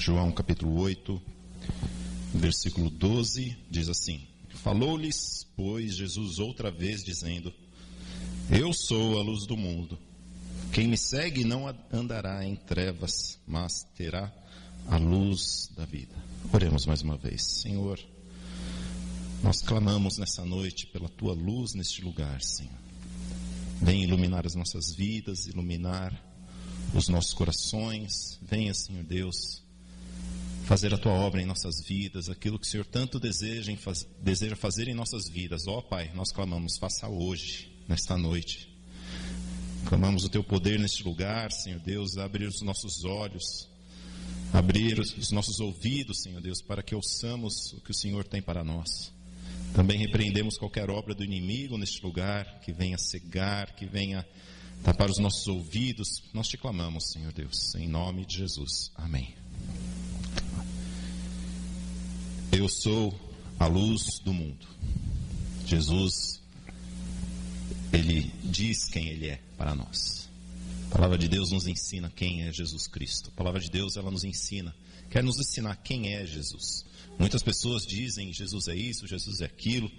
João capítulo 8, versículo 12, diz assim: Falou-lhes, pois, Jesus outra vez, dizendo: Eu sou a luz do mundo. Quem me segue não andará em trevas, mas terá a luz da vida. Oremos mais uma vez. Senhor, nós clamamos nessa noite pela Tua luz neste lugar, Senhor. Vem iluminar as nossas vidas, iluminar os nossos corações. Venha, Senhor Deus, fazer a Tua obra em nossas vidas, aquilo que o Senhor tanto deseja fazer em nossas vidas. Ó Pai, nós clamamos, faça hoje, nesta noite. Clamamos o Teu poder neste lugar, Senhor Deus, abrir os nossos olhos, abrir os nossos ouvidos, Senhor Deus, para que ouçamos o que o Senhor tem para nós. Também repreendemos qualquer obra do inimigo neste lugar, que venha cegar, que venha tapar os nossos ouvidos. Nós Te clamamos, Senhor Deus, em nome de Jesus. Amém. Eu sou a luz do mundo. Jesus, Ele diz quem Ele é para nós. A palavra de Deus nos ensina quem é Jesus Cristo. A palavra de Deus, ela nos ensina, quer nos ensinar quem é Jesus. Muitas pessoas dizem Jesus é isso, Jesus é aquilo,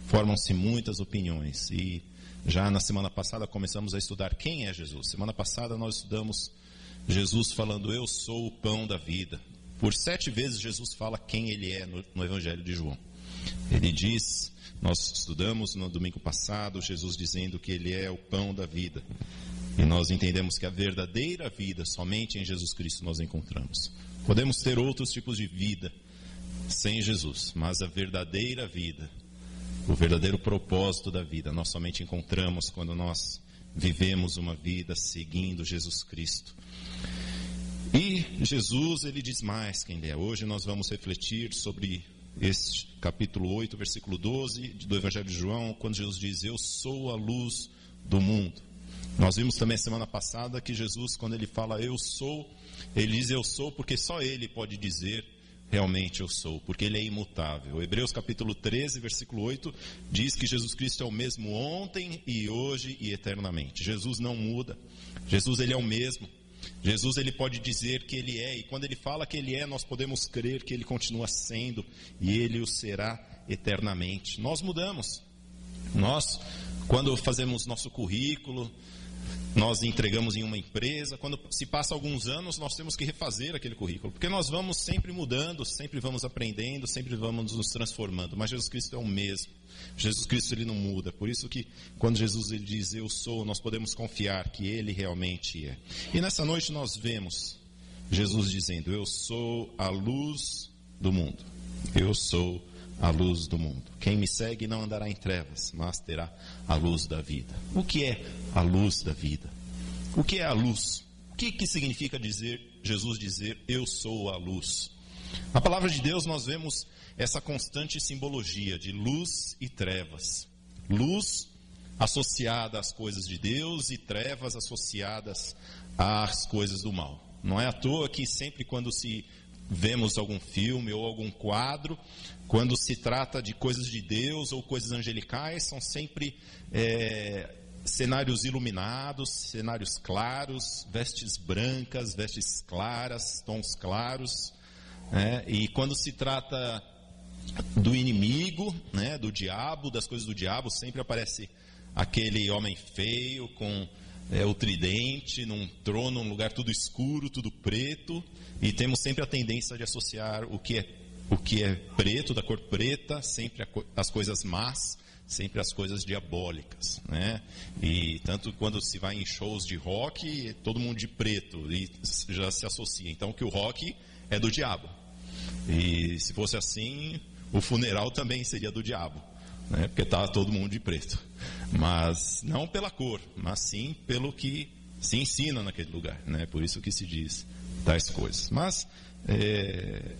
formam-se muitas opiniões. E já na semana passada começamos a estudar quem é Jesus. Semana passada nós estudamos Jesus falando: eu sou o pão da vida. Por 7 vezes Jesus fala quem Ele é no Evangelho de João. Ele diz, nós estudamos no domingo passado, Jesus dizendo que Ele é o pão da vida. E nós entendemos que a verdadeira vida, somente em Jesus Cristo nós encontramos. Podemos ter outros tipos de vida sem Jesus, mas a verdadeira vida, o verdadeiro propósito da vida, nós somente encontramos quando nós vivemos uma vida seguindo Jesus Cristo. E Jesus, Ele diz mais quem Ele é. Hoje nós vamos refletir sobre este capítulo 8, versículo 12 do Evangelho de João, quando Jesus diz: eu sou a luz do mundo. Nós vimos também semana passada que Jesus, quando Ele fala eu sou, Ele diz eu sou porque só Ele pode dizer realmente eu sou, porque Ele é imutável. Hebreus capítulo 13, versículo 8, diz que Jesus Cristo é o mesmo ontem e hoje e eternamente. Jesus não muda. Jesus, Ele é o mesmo. Jesus, Ele pode dizer que Ele é, e quando Ele fala que Ele é, nós podemos crer que Ele continua sendo, e Ele o será eternamente. Nós mudamos. Nós, quando fazemos nosso currículo, nós entregamos em uma empresa, quando se passa alguns anos, nós temos que refazer aquele currículo, porque nós vamos sempre mudando, sempre vamos aprendendo, sempre vamos nos transformando, mas Jesus Cristo é o mesmo. Jesus Cristo, Ele não muda. Por isso que quando Jesus Ele diz eu sou, nós podemos confiar que Ele realmente é. E nessa noite nós vemos Jesus dizendo: eu sou a luz do mundo. Eu sou a luz do mundo. Quem me segue não andará em trevas, mas terá a luz da vida. O que é a luz da vida? O que é a luz? O que significa Jesus dizer eu sou a luz? Na palavra de Deus nós vemos essa constante simbologia de luz e trevas. Luz associada às coisas de Deus e trevas associadas às coisas do mal. Não é à toa que sempre quando vemos algum filme ou algum quadro, quando se trata de coisas de Deus ou coisas angelicais, são sempre cenários iluminados, cenários claros, vestes brancas, vestes claras, tons claros. E quando se trata do inimigo, do diabo, das coisas do diabo, sempre aparece aquele homem feio com o tridente, num trono, num lugar tudo escuro, tudo preto, e temos sempre a tendência de associar o que é preto, da cor preta, sempre as coisas más, sempre as coisas diabólicas, E tanto quando se vai em shows de rock, todo mundo de preto, e já se associa, então, que o rock é do diabo. E se fosse assim, o funeral também seria do diabo, porque está todo mundo de preto. Mas não pela cor, mas sim pelo que se ensina naquele lugar, Por isso que se diz tais coisas. Mas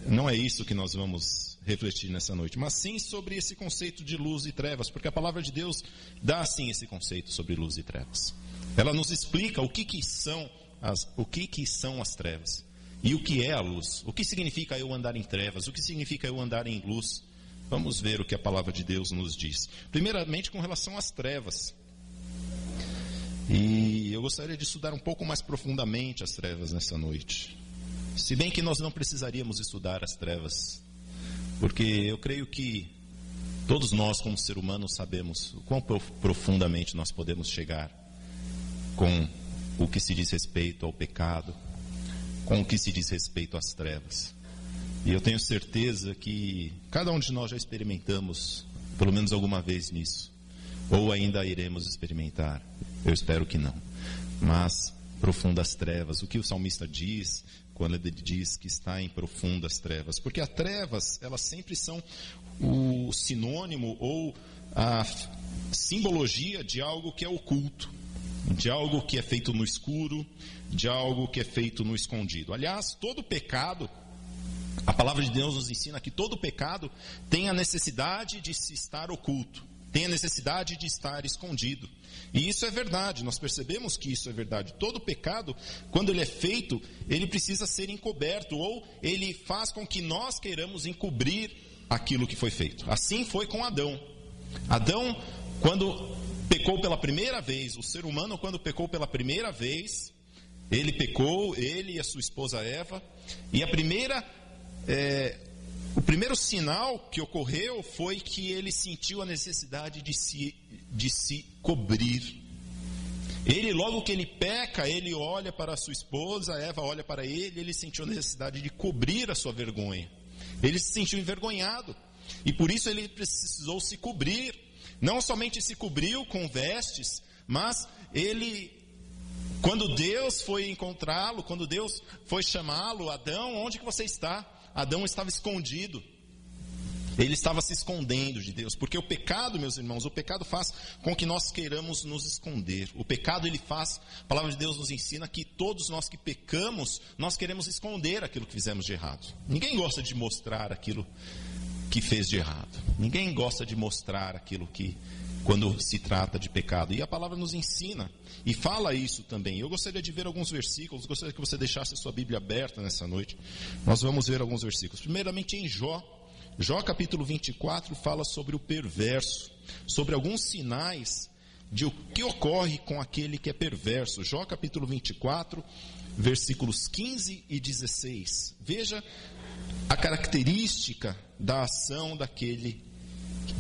não é isso que nós vamos refletir nessa noite, mas sim sobre esse conceito de luz e trevas, porque a palavra de Deus dá sim esse conceito sobre luz e trevas. Ela nos explica o que são as trevas e o que é a luz. O que significa eu andar em trevas? O que significa eu andar em luz? Vamos ver o que a palavra de Deus nos diz. Primeiramente, com relação às trevas. E eu gostaria de estudar um pouco mais profundamente as trevas nessa noite. Se bem que nós não precisaríamos estudar as trevas, porque eu creio que todos nós, como ser humano, sabemos o quão profundamente nós podemos chegar com o que se diz respeito ao pecado, com o que se diz respeito às trevas. E eu tenho certeza que cada um de nós já experimentamos, pelo menos alguma vez nisso, ou ainda iremos experimentar. Eu espero que não. Mas profundas trevas, o que o salmista diz quando ele diz que está em profundas trevas? Porque as trevas, elas sempre são o sinônimo ou a simbologia de algo que é oculto, de algo que é feito no escuro, de algo que é feito no escondido. Aliás, todo pecado, a palavra de Deus nos ensina que todo pecado tem a necessidade de se estar oculto, tem a necessidade de estar escondido. E isso é verdade, nós percebemos que isso é verdade. Todo pecado, quando ele é feito, ele precisa ser encoberto, ou ele faz com que nós queiramos encobrir aquilo que foi feito. Assim foi com Adão. Adão, quando pecou pela primeira vez, o ser humano quando pecou pela primeira vez, ele pecou, ele e a sua esposa Eva, e o primeiro sinal que ocorreu foi que ele sentiu a necessidade de se cobrir. Ele, logo que ele peca, ele olha para a sua esposa, Eva olha para ele sentiu a necessidade de cobrir a sua vergonha. Ele se sentiu envergonhado, e por isso ele precisou se cobrir. Não somente se cobriu com vestes, mas ele, quando Deus foi encontrá-lo, quando Deus foi chamá-lo, Adão, onde que você está? Adão estava escondido. Ele estava se escondendo de Deus, porque o pecado, meus irmãos, o pecado faz com que nós queiramos nos esconder. O pecado, ele faz, a palavra de Deus nos ensina que todos nós que pecamos, nós queremos esconder aquilo que fizemos de errado. Ninguém gosta de mostrar aquilo que fez de errado. Ninguém gosta de mostrar aquilo que, quando se trata de pecado. E a palavra nos ensina e fala isso também. Eu gostaria de ver alguns versículos, gostaria que você deixasse a sua Bíblia aberta nessa noite. Nós vamos ver alguns versículos. Primeiramente em Jó. Jó capítulo 24 fala sobre o perverso, sobre alguns sinais de o que ocorre com aquele que é perverso. Jó capítulo 24, versículos 15 e 16. Veja a característica da ação daquele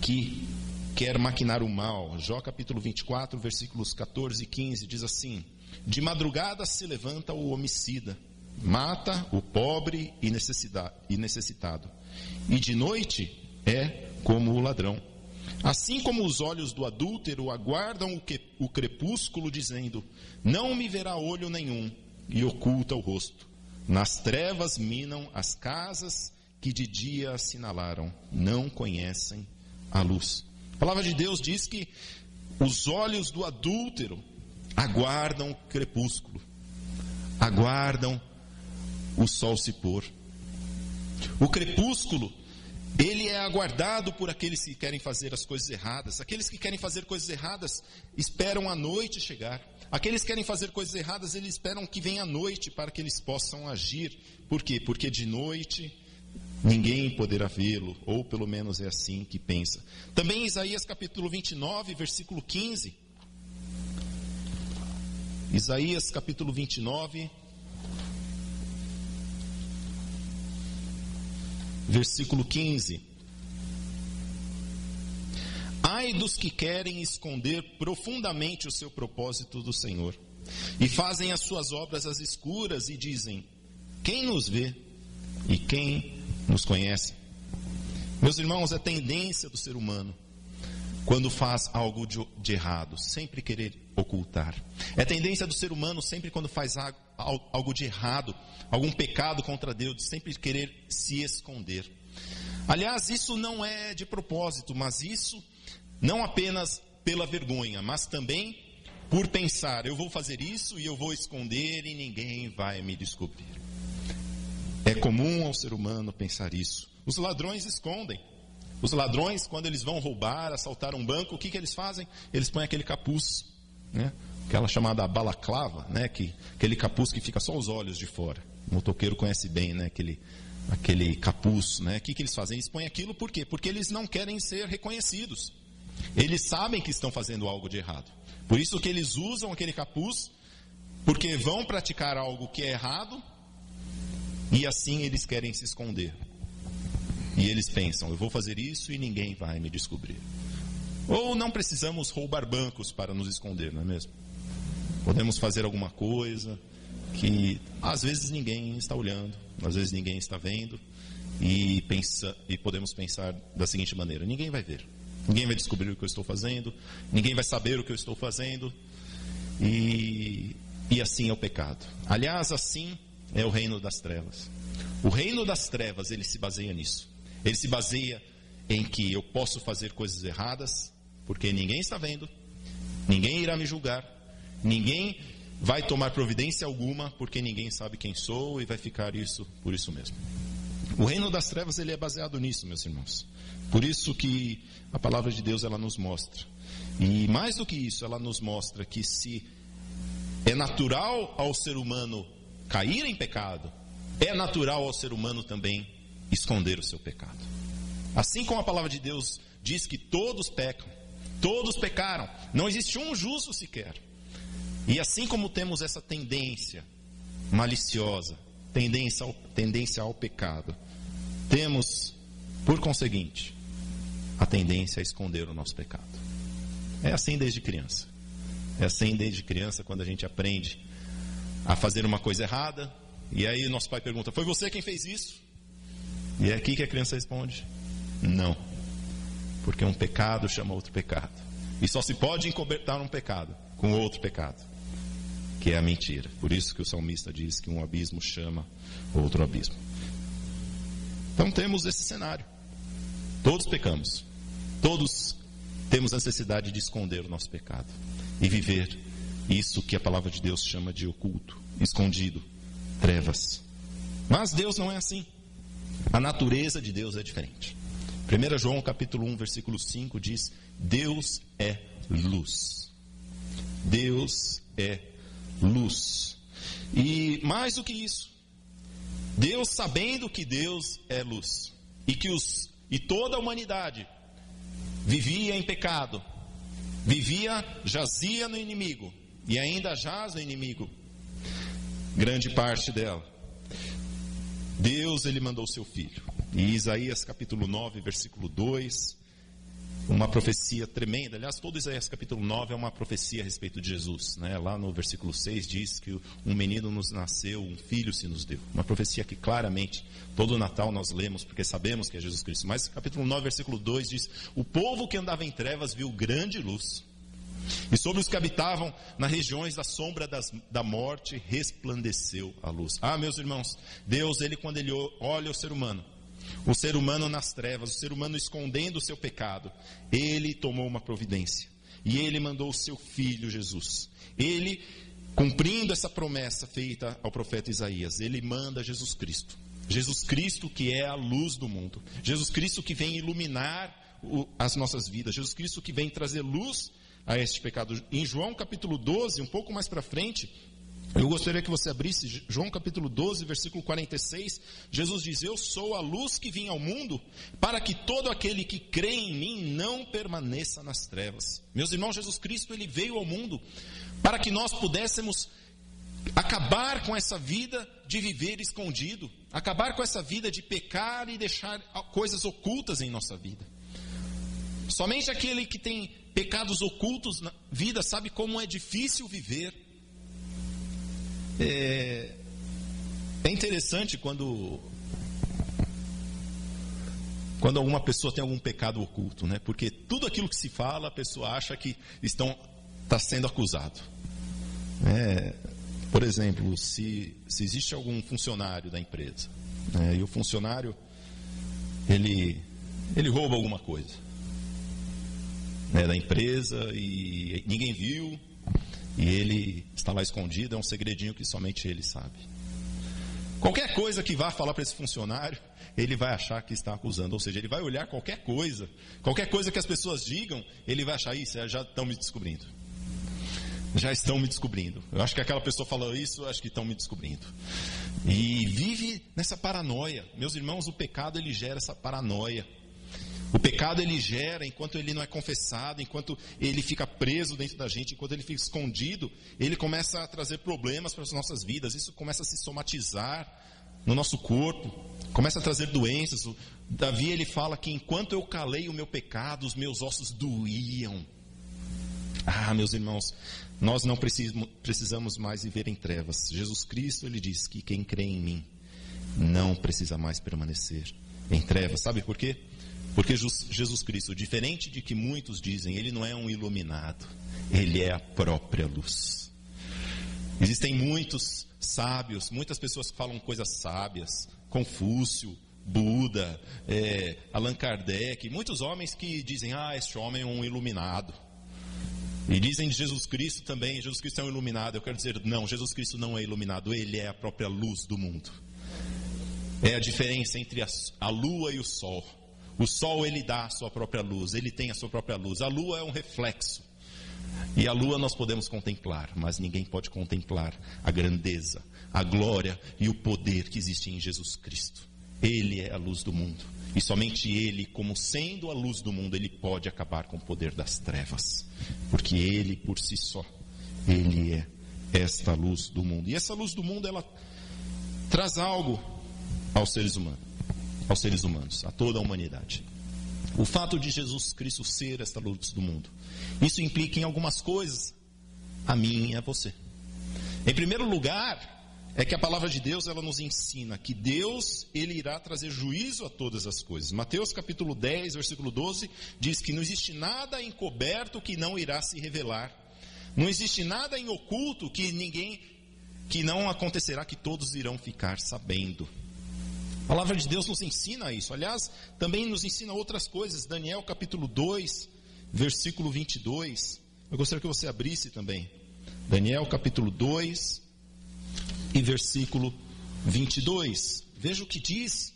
que quer maquinar o mal. Jó capítulo 24, versículos 14 e 15 diz assim: de madrugada se levanta o homicida, mata o pobre e necessitado, e de noite é como o ladrão. Assim como os olhos do adúltero aguardam o crepúsculo, dizendo: não me verá olho nenhum, e oculta o rosto. Nas trevas minam as casas que de dia assinalaram, não conhecem a luz. A palavra de Deus diz que os olhos do adúltero aguardam o crepúsculo, aguardam o sol se pôr. O crepúsculo, ele é aguardado por aqueles que querem fazer as coisas erradas. Aqueles que querem fazer coisas erradas esperam a noite chegar. Aqueles que querem fazer coisas erradas, eles esperam que venha a noite para que eles possam agir. Por quê? Porque de noite ninguém poderá vê-lo, ou pelo menos é assim que pensa. Também Isaías capítulo 29, versículo 15. Isaías capítulo 29, versículo 15. Ai dos que querem esconder profundamente o seu propósito do Senhor, e fazem as suas obras às escuras, e dizem: quem nos vê e quem nos conhece? Meus irmãos, é tendência do ser humano, quando faz algo de errado, sempre querer ocultar. É tendência do ser humano, sempre quando faz algo de errado, algum pecado contra Deus, sempre querer se esconder. Aliás, isso não é de propósito, mas isso não apenas pela vergonha, mas também por pensar: eu vou fazer isso e eu vou esconder e ninguém vai me descobrir. É comum ao ser humano pensar isso. Os ladrões escondem. Os ladrões, quando eles vão roubar, assaltar um banco, o que eles fazem? Eles põem aquele capuz, né? Aquela chamada balaclava, né? Aquele capuz que fica só os olhos de fora. O motoqueiro conhece bem, né? Aquele capuz, né? O que eles fazem? Eles põem aquilo por quê? Porque eles não querem ser reconhecidos. Eles sabem que estão fazendo algo de errado. Por isso que eles usam aquele capuz, porque vão praticar algo que é errado, E assim eles querem se esconder. E eles pensam, eu vou fazer isso e ninguém vai me descobrir. Ou não precisamos roubar bancos para nos esconder, não é mesmo? Podemos fazer alguma coisa que às vezes ninguém está olhando, às vezes ninguém está vendo, e podemos pensar da seguinte maneira: ninguém vai ver, ninguém vai descobrir o que eu estou fazendo, ninguém vai saber o que eu estou fazendo, e assim é o pecado. Aliás, assim é o reino das trevas. O reino das trevas, ele se baseia nisso. Ele se baseia em que eu posso fazer coisas erradas, porque ninguém está vendo, ninguém irá me julgar, ninguém vai tomar providência alguma, porque ninguém sabe quem sou, e vai ficar isso por isso mesmo. O reino das trevas, ele é baseado nisso, meus irmãos. Por isso que a palavra de Deus, ela nos mostra. E mais do que isso, ela nos mostra que se é natural ao ser humano cair em pecado, é natural ao ser humano também esconder o seu pecado. Assim como a palavra de Deus diz que todos pecam, todos pecaram, não existe um justo sequer. E assim como temos essa tendência maliciosa, tendência ao pecado, temos, por conseguinte, a tendência a esconder o nosso pecado. É assim desde criança. É assim desde criança, quando a gente aprende a fazer uma coisa errada, e aí nosso pai pergunta, foi você quem fez isso? E é aqui que a criança responde, não, porque um pecado chama outro pecado, e só se pode encobertar um pecado com outro pecado, que é a mentira. Por isso que o salmista diz que um abismo chama outro abismo. Então temos esse cenário, todos pecamos, todos temos a necessidade de esconder o nosso pecado e viver isso que a palavra de Deus chama de oculto, escondido, trevas. Mas Deus não é assim. A natureza de Deus é diferente. 1 João capítulo 1, versículo 5 diz, Deus é luz. Deus é luz. E mais do que isso, Deus, sabendo que Deus é luz, e toda a humanidade vivia em pecado, jazia no inimigo, e ainda jaz no inimigo, grande parte dela, Deus, ele mandou seu filho. E Isaías capítulo 9, versículo 2, uma profecia tremenda. Aliás, todo Isaías capítulo 9 é uma profecia a respeito de Jesus, né? Lá no versículo 6 diz que um menino nos nasceu, um filho se nos deu. Uma profecia que claramente todo Natal nós lemos, porque sabemos que é Jesus Cristo. Mas capítulo 9, versículo 2 diz, o povo que andava em trevas viu grande luz, e sobre os que habitavam nas regiões da sombra da morte resplandeceu a luz. Ah, meus irmãos, Deus, ele quando ele olha o ser humano nas trevas, o ser humano escondendo o seu pecado, ele tomou uma providência, e ele mandou o seu filho Jesus. Ele, cumprindo essa promessa feita ao profeta Isaías, ele manda Jesus Cristo. Jesus Cristo que é a luz do mundo, Jesus Cristo que vem iluminar as nossas vidas, Jesus Cristo que vem trazer luz a este pecado. Em João capítulo 12, um pouco mais para frente, eu gostaria que você abrisse João capítulo 12, versículo 46. Jesus diz, eu sou a luz que vim ao mundo, para que todo aquele que crê em mim não permaneça nas trevas. Meus irmãos, Jesus Cristo, ele veio ao mundo para que nós pudéssemos acabar com essa vida de viver escondido, acabar com essa vida de pecar e deixar coisas ocultas em nossa vida. Somente aquele que tem pecados ocultos na vida sabe como é difícil viver. É interessante quando alguma pessoa tem algum pecado oculto, né? Porque tudo aquilo que se fala, a pessoa acha que está sendo acusado. Por exemplo, se existe algum funcionário da empresa, né, e o funcionário ele rouba alguma coisa, né, da empresa, e ninguém viu, e ele está lá escondido, é um segredinho que somente ele sabe. Qualquer coisa que vá falar para esse funcionário, ele vai achar que está acusando. Ou seja, ele vai olhar qualquer coisa que as pessoas digam, ele vai achar, isso, já estão me descobrindo. Já estão me descobrindo. Eu acho que aquela pessoa falou isso, acho que estão me descobrindo. E vive nessa paranoia. Meus irmãos, o pecado ele gera essa paranoia. O pecado ele gera, enquanto ele não é confessado, enquanto ele fica preso dentro da gente, enquanto ele fica escondido, ele começa a trazer problemas para as nossas vidas. Isso começa a se somatizar no nosso corpo, começa a trazer doenças. Davi, ele fala que enquanto eu calei o meu pecado, os meus ossos doíam. Meus irmãos, nós não precisamos mais viver em trevas. Jesus Cristo, ele diz que quem crê em mim não precisa mais permanecer em trevas. Sabe por quê? Porque Jesus Cristo, diferente de que muitos dizem, ele não é um iluminado, ele é a própria luz. Existem muitos sábios, muitas pessoas que falam coisas sábias, Confúcio, Buda, Allan Kardec, muitos homens que dizem, este homem é um iluminado. E dizem de Jesus Cristo também, Jesus Cristo é um iluminado. Eu quero dizer, não, Jesus Cristo não é iluminado, ele é a própria luz do mundo. É a diferença entre a lua e o sol. O sol, ele dá a sua própria luz, ele tem a sua própria luz. A lua é um reflexo. E a lua nós podemos contemplar, mas ninguém pode contemplar a grandeza, a glória e o poder que existe em Jesus Cristo. Ele é a luz do mundo. E somente ele, como sendo a luz do mundo, ele pode acabar com o poder das trevas. Porque ele, por si só, ele é esta luz do mundo. E essa luz do mundo, ela traz algo aos seres humanos, a toda a humanidade. O fato de Jesus Cristo ser esta luz do mundo, isso implica em algumas coisas, a mim e a você. Em primeiro lugar, é que a palavra de Deus, ela nos ensina que Deus, ele irá trazer juízo a todas as coisas. Mateus capítulo 10, versículo 12, diz que não existe nada encoberto que não irá se revelar. Não existe nada em oculto que não acontecerá, que todos irão ficar sabendo. A palavra de Deus nos ensina isso. Aliás, também nos ensina outras coisas. Daniel capítulo 2, versículo 22. Eu gostaria que você abrisse também. Daniel capítulo 2 e versículo 22. Veja o que diz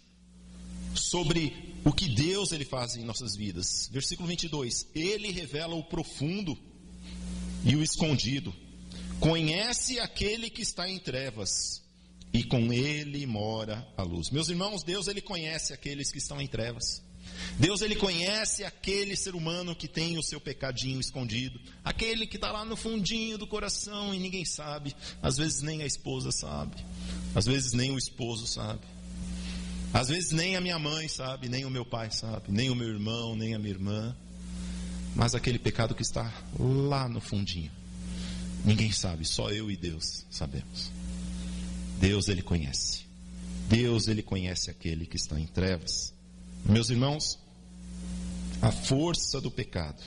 sobre o que Deus ele faz em nossas vidas. Versículo 22. Ele revela o profundo e o escondido. Conhece aquele que está em trevas, e com ele mora a luz. Meus irmãos, Deus ele conhece aqueles que estão em trevas. Deus ele conhece aquele ser humano que tem o seu pecadinho escondido, aquele que está lá no fundinho do coração e ninguém sabe. Às vezes nem a esposa sabe, às vezes nem o esposo sabe, às vezes nem a minha mãe sabe, nem o meu pai sabe, nem o meu irmão, nem a minha irmã. Mas aquele pecado que está lá no fundinho, ninguém sabe, só eu e Deus sabemos. Deus ele conhece. Deus ele conhece aquele que está em trevas. Meus irmãos, a força do pecado,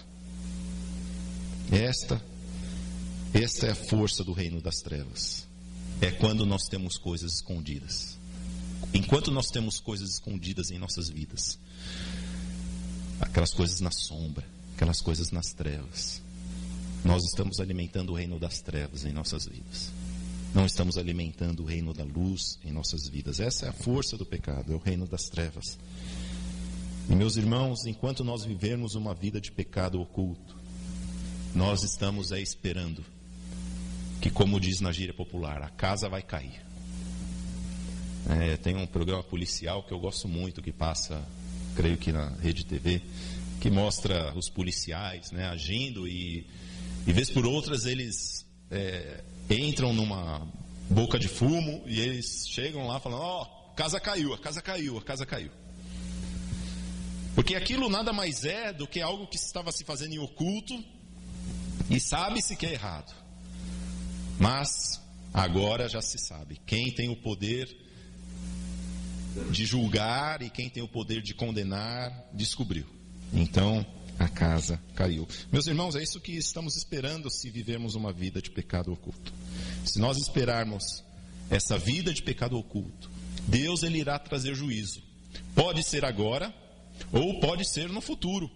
esta é a força do reino das trevas. É quando nós temos coisas escondidas. Enquanto nós temos coisas escondidas em nossas vidas, aquelas coisas na sombra, aquelas coisas nas trevas, nós estamos alimentando o reino das trevas em nossas vidas. Não estamos alimentando o reino da luz em nossas vidas. Essa é a força do pecado, é o reino das trevas. E meus irmãos, enquanto nós vivermos uma vida de pecado oculto, nós estamos esperando que, como diz na gíria popular, a casa vai cair. Tem um programa policial que eu gosto muito, que passa, creio que na Rede TV, que mostra os policiais agindo e vez por outras eles entram numa boca de fumo e eles chegam lá falando, a casa caiu, a casa caiu, a casa caiu. Porque aquilo nada mais é do que algo que estava se fazendo em oculto e sabe-se que é errado. Mas agora já se sabe. Quem tem o poder de julgar e quem tem o poder de condenar, descobriu. Então a casa caiu. Meus irmãos, é isso que estamos esperando se vivermos uma vida de pecado oculto. Se nós esperarmos essa vida de pecado oculto, Deus ele irá trazer juízo. Pode ser agora, ou pode ser no futuro.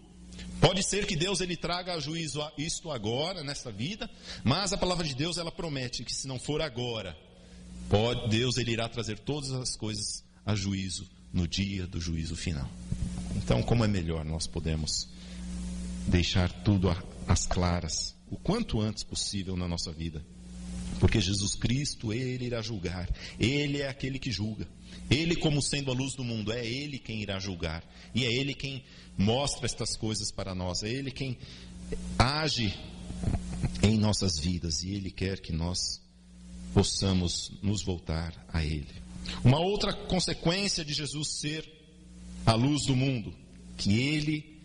Pode ser que Deus ele traga a juízo isto agora, nesta vida, mas a palavra de Deus ela promete que se não for agora, Deus ele irá trazer todas as coisas a juízo no dia do juízo final. Então, como é melhor nós podemos deixar tudo às claras, o quanto antes possível na nossa vida. Porque Jesus Cristo, ele irá julgar. Ele é aquele que julga. Ele, como sendo a luz do mundo, é ele quem irá julgar. E é ele quem mostra estas coisas para nós. É ele quem age em nossas vidas. E ele quer que nós possamos nos voltar a ele. Uma outra consequência de Jesus ser a luz do mundo, que Ele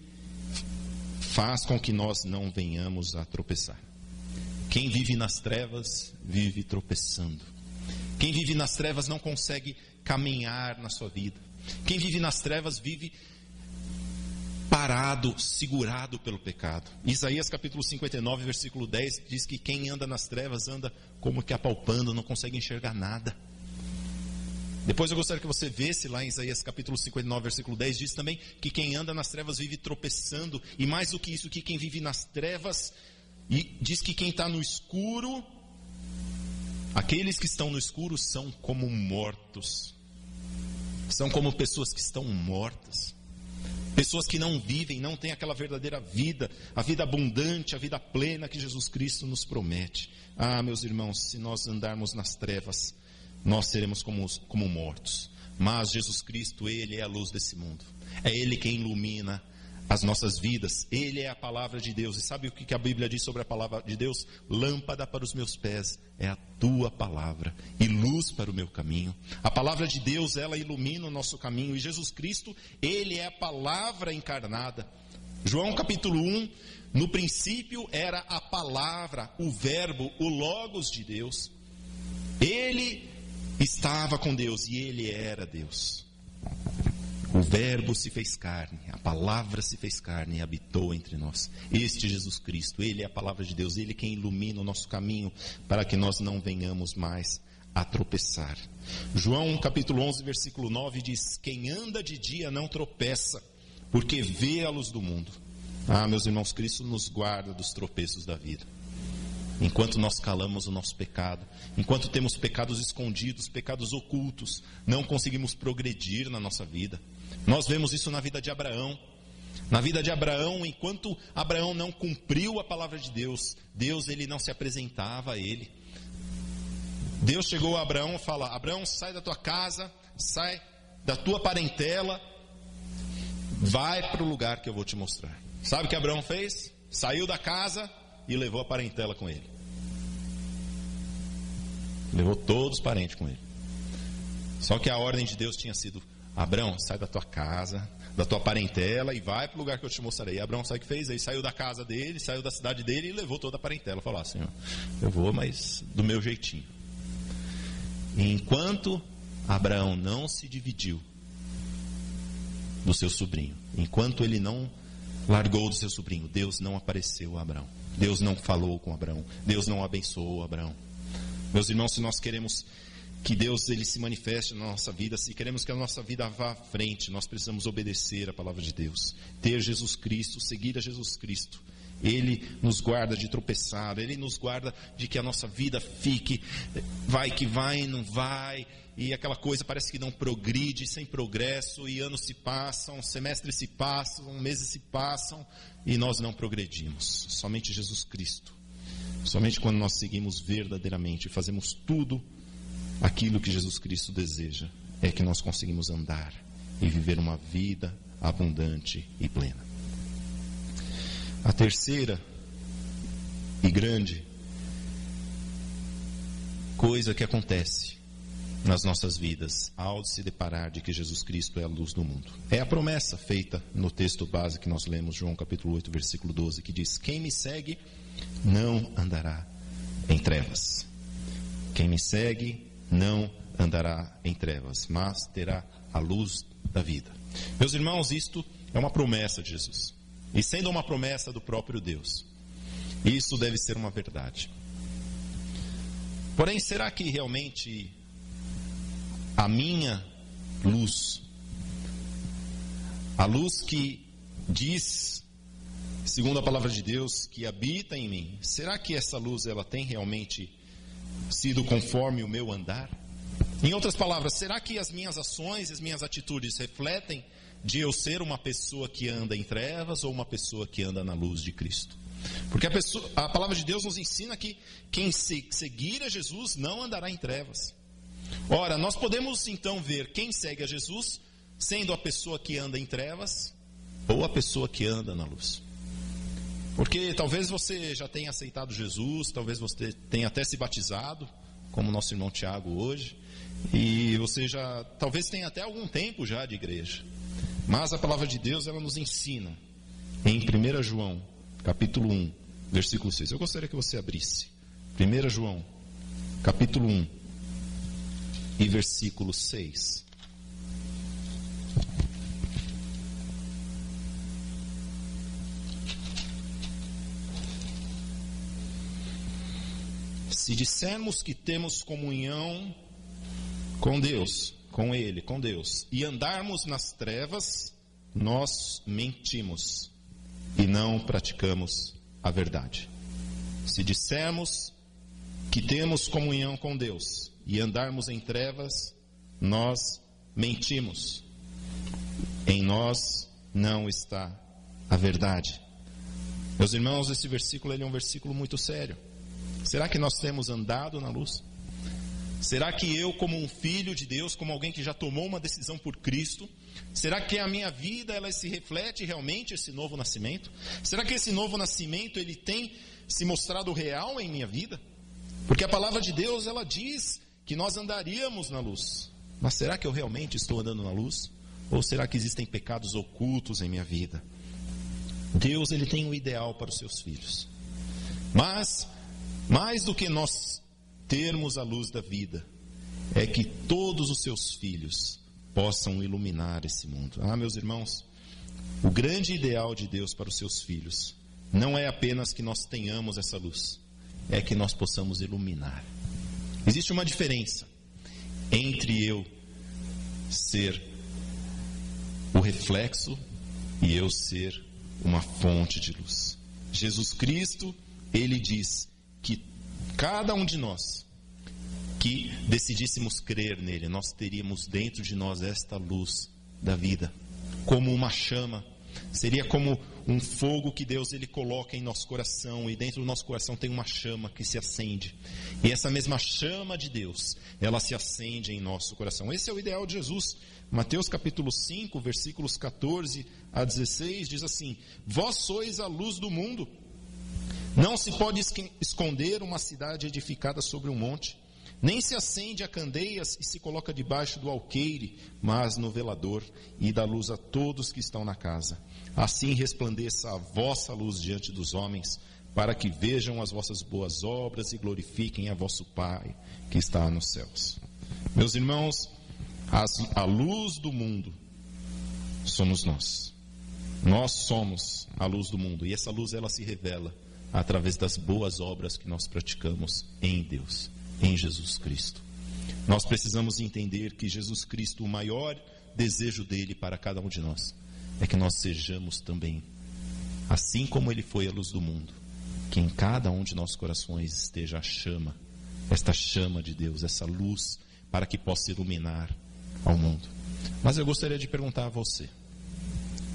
faz com que nós não venhamos a tropeçar. Quem vive nas trevas, vive tropeçando. Quem vive nas trevas não consegue caminhar na sua vida. Quem vive nas trevas vive parado, segurado pelo pecado. Isaías capítulo 59, versículo 10 diz que quem anda nas trevas anda como que apalpando, não consegue enxergar nada. Depois eu gostaria que você visse lá em Isaías capítulo 59, versículo 10, diz também que quem anda nas trevas vive tropeçando, e mais do que isso, que quem vive nas trevas, e diz que quem está no escuro, aqueles que estão no escuro são como mortos, são como pessoas que estão mortas, pessoas que não vivem, não têm aquela verdadeira vida, a vida abundante, a vida plena que Jesus Cristo nos promete. Ah, meus irmãos, se nós andarmos nas trevas, nós seremos como mortos. Mas Jesus Cristo, Ele é a luz desse mundo. É Ele quem ilumina as nossas vidas. Ele é a palavra de Deus. E sabe o que a Bíblia diz sobre a palavra de Deus? Lâmpada para os meus pés é a tua palavra e luz para o meu caminho. A palavra de Deus, ela ilumina o nosso caminho. E Jesus Cristo, Ele é a palavra encarnada. João capítulo 1, no princípio era a palavra, o verbo, o logos de Deus. Ele estava com Deus e Ele era Deus. O verbo se fez carne, a palavra se fez carne e habitou entre nós. Este Jesus Cristo, Ele é a palavra de Deus, Ele é quem ilumina o nosso caminho para que nós não venhamos mais a tropeçar. João capítulo 11, versículo 9 diz: quem anda de dia não tropeça, porque vê a luz do mundo. Ah, meus irmãos, Cristo nos guarda dos tropeços da vida. Enquanto nós calamos o nosso pecado, enquanto temos pecados escondidos, pecados ocultos, não conseguimos progredir na nossa vida. Nós vemos isso na vida de Abraão. Na vida de Abraão, enquanto Abraão não cumpriu a palavra de Deus, Deus ele não se apresentava a ele. Deus chegou a Abraão e fala: Abraão, sai da tua casa, sai da tua parentela, vai para o lugar que eu vou te mostrar. Sabe o que Abraão fez? Saiu da casa e levou a parentela com ele. Levou todos os parentes com ele. Só que a ordem de Deus tinha sido: Abraão, sai da tua casa, da tua parentela e vai para o lugar que eu te mostrarei. E Abraão, sabe o que fez? Ele saiu da casa dele, saiu da cidade dele e levou toda a parentela. Falou: Senhor, eu vou, mas do meu jeitinho. E enquanto Abraão não se dividiu do seu sobrinho, enquanto ele não largou do seu sobrinho, Deus não apareceu a Abraão. Deus não falou com Abraão. Deus não abençoou Abraão. Meus irmãos, se nós queremos que Deus ele se manifeste na nossa vida, se queremos que a nossa vida vá à frente, nós precisamos obedecer a palavra de Deus. Ter Jesus Cristo, seguir a Jesus Cristo. Ele nos guarda de tropeçar, Ele nos guarda de que a nossa vida fique, vai que vai, não vai, e aquela coisa parece que não progride, sem progresso, e anos se passam, semestres se passam, meses se passam, e nós não progredimos. Somente Jesus Cristo, somente quando nós seguimos verdadeiramente, fazemos tudo aquilo que Jesus Cristo deseja, é que nós conseguimos andar e viver uma vida abundante e plena. A terceira e grande coisa que acontece nas nossas vidas ao se deparar de que Jesus Cristo é a luz do mundo é a promessa feita no texto base que nós lemos, João capítulo 8, versículo 12, que diz: quem me segue não andará em trevas. Quem me segue não andará em trevas, mas terá a luz da vida. Meus irmãos, isto é uma promessa de Jesus. E sendo uma promessa do próprio Deus, isso deve ser uma verdade. Porém, será que realmente a minha luz, a luz que diz, segundo a palavra de Deus, que habita em mim, será que essa luz ela tem realmente sido conforme o meu andar? Em outras palavras, será que as minhas ações, as minhas atitudes refletem de eu ser uma pessoa que anda em trevas ou uma pessoa que anda na luz de Cristo? Porque a palavra de Deus nos ensina que quem seguir a Jesus não andará em trevas. Ora, nós podemos então ver quem segue a Jesus sendo a pessoa que anda em trevas ou a pessoa que anda na luz. Porque talvez você já tenha aceitado Jesus, talvez você tenha até se batizado, como nosso irmão Tiago hoje, e você já, talvez tenha até algum tempo já de igreja, mas a palavra de Deus, ela nos ensina, em 1 João, capítulo 1, versículo 6, eu gostaria que você abrisse, 1 João, capítulo 1, e versículo 6, se dissermos que temos comunhão com Deus, com Ele, com Deus, e andarmos nas trevas, nós mentimos e não praticamos a verdade. Se dissermos que temos comunhão com Deus e andarmos em trevas, nós mentimos. Em nós não está a verdade. Meus irmãos, esse versículo ele é um versículo muito sério. Será que nós temos andado na luz? Será que eu, como um filho de Deus, como alguém que já tomou uma decisão por Cristo, será que a minha vida ela se reflete realmente esse novo nascimento? Será que esse novo nascimento ele tem se mostrado real em minha vida? Porque a palavra de Deus ela diz que nós andaríamos na luz. Mas será que eu realmente estou andando na luz? Ou será que existem pecados ocultos em minha vida? Deus ele tem um ideal para os seus filhos. Mas mais do que nós termos a luz da vida, é que todos os seus filhos possam iluminar esse mundo. Meus irmãos, o grande ideal de Deus para os seus filhos não é apenas que nós tenhamos essa luz, é que nós possamos iluminar. Existe uma diferença entre eu ser o reflexo e eu ser uma fonte de luz. Jesus Cristo, ele diz que cada um de nós que decidíssemos crer nele, nós teríamos dentro de nós esta luz da vida, como uma chama, seria como um fogo que Deus ele coloca em nosso coração, e dentro do nosso coração tem uma chama que se acende, e essa mesma chama de Deus, ela se acende em nosso coração. Esse é o ideal de Jesus. Mateus capítulo 5, versículos 14 a 16, diz assim: vós sois a luz do mundo. Não se pode esconder uma cidade edificada sobre um monte, nem se acende a candeias e se coloca debaixo do alqueire, mas no velador, e dá luz a todos que estão na casa. Assim resplandeça a vossa luz diante dos homens, para que vejam as vossas boas obras e glorifiquem a vosso Pai que está nos céus. Meus irmãos, a luz do mundo somos nós. Nós somos a luz do mundo, e essa luz ela se revela através das boas obras que nós praticamos em Deus, em Jesus Cristo. Nós precisamos entender que Jesus Cristo, o maior desejo dele para cada um de nós, é que nós sejamos também, assim como ele foi a luz do mundo, que em cada um de nossos corações esteja a chama, esta chama de Deus, essa luz, para que possa iluminar ao mundo. Mas eu gostaria de perguntar a você,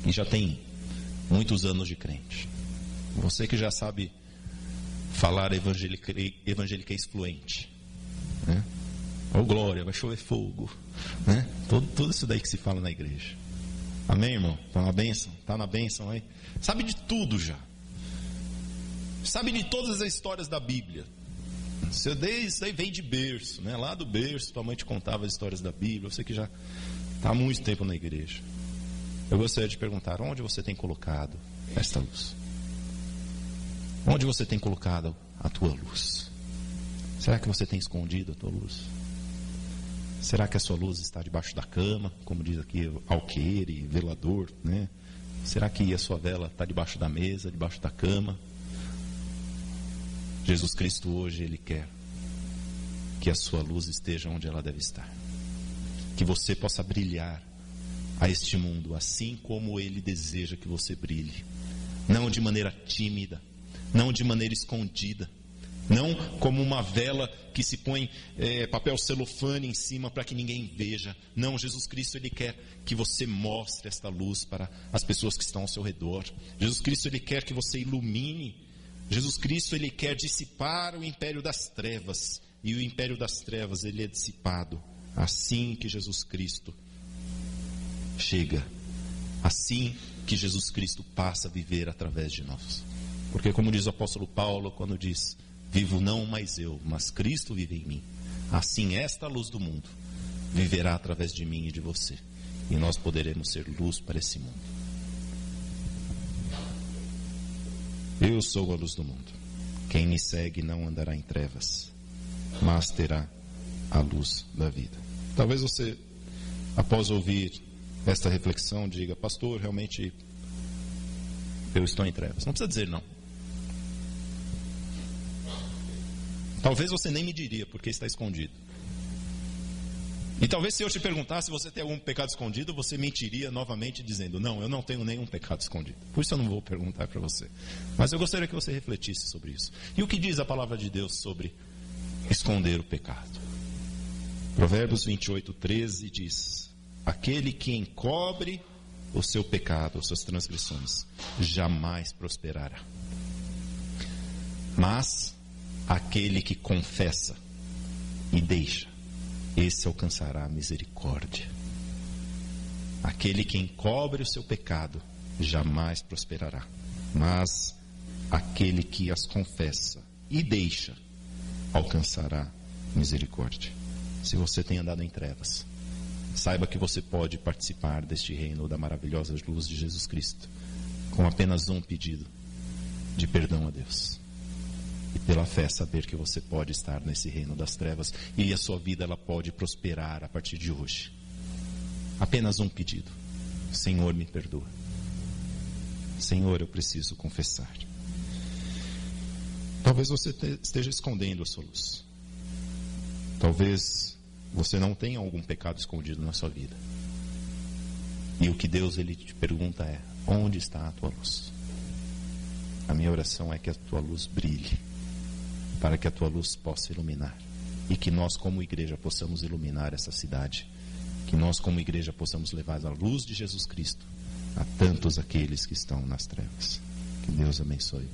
que já tem muitos anos de crente, você que já sabe falar evangeliquez fluente, né? Oh glória, vai chover fogo, né? Tudo isso daí que se fala na igreja. Amém, irmão? Está na bênção? Está na bênção aí? Sabe de tudo já. Sabe de todas as histórias da Bíblia. Isso aí vem de berço, né? Lá do berço, tua mãe te contava as histórias da Bíblia. Você que já está há muito tempo na igreja. Eu gostaria de perguntar, onde você tem colocado esta luz? Onde você tem colocado a tua luz? Será que você tem escondido a tua luz? Será que a sua luz está debaixo da cama, como diz aqui, alqueire, velador, né? Será que a sua vela está debaixo da mesa, debaixo da cama? Jesus Cristo hoje, Ele quer que a sua luz esteja onde ela deve estar. Que você possa brilhar a este mundo, assim como Ele deseja que você brilhe. Não de maneira tímida, não de maneira escondida, não como uma vela que se põe papel celofane em cima para que ninguém veja. Não, Jesus Cristo Ele quer que você mostre esta luz para as pessoas que estão ao seu redor. Jesus Cristo Ele quer que você ilumine. Jesus Cristo Ele quer dissipar o império das trevas, e o império das trevas ele é dissipado assim que Jesus Cristo chega, assim que Jesus Cristo passa a viver através de nós. Porque como diz o apóstolo Paulo quando diz: vivo não mais eu, mas Cristo vive em mim. Assim esta luz do mundo viverá através de mim e de você. E nós poderemos ser luz para esse mundo. Eu sou a luz do mundo. Quem me segue não andará em trevas, mas terá a luz da vida. Talvez você, após ouvir esta reflexão, diga: pastor, realmente eu estou em trevas. Não precisa dizer não. Talvez você nem me diria, porque está escondido. E talvez se eu te perguntasse se você tem algum pecado escondido, você mentiria novamente dizendo: não, eu não tenho nenhum pecado escondido. Por isso eu não vou perguntar para você. Mas eu gostaria que você refletisse sobre isso. E o que diz a palavra de Deus sobre esconder o pecado? Provérbios 28:13 diz: aquele que encobre o seu pecado, as suas transgressões, jamais prosperará. Mas aquele que confessa e deixa, esse alcançará a misericórdia. Aquele que encobre o seu pecado jamais prosperará, mas aquele que as confessa e deixa alcançará misericórdia. Se você tem andado em trevas, saiba que você pode participar deste reino da maravilhosa luz de Jesus Cristo com apenas um pedido de perdão a Deus. E pela fé saber que você pode estar nesse reino das trevas e a sua vida ela pode prosperar a partir de hoje. Apenas um pedido: Senhor, me perdoa. Senhor, eu preciso confessar. Talvez você esteja escondendo a sua luz. Talvez você não tenha algum pecado escondido na sua vida. E o que Deus ele te pergunta é: onde está a tua luz? A minha oração é que a tua luz brilhe, para que a tua luz possa iluminar. E que nós como igreja possamos iluminar essa cidade. Que nós como igreja possamos levar a luz de Jesus Cristo a tantos aqueles que estão nas trevas. Que Deus abençoe.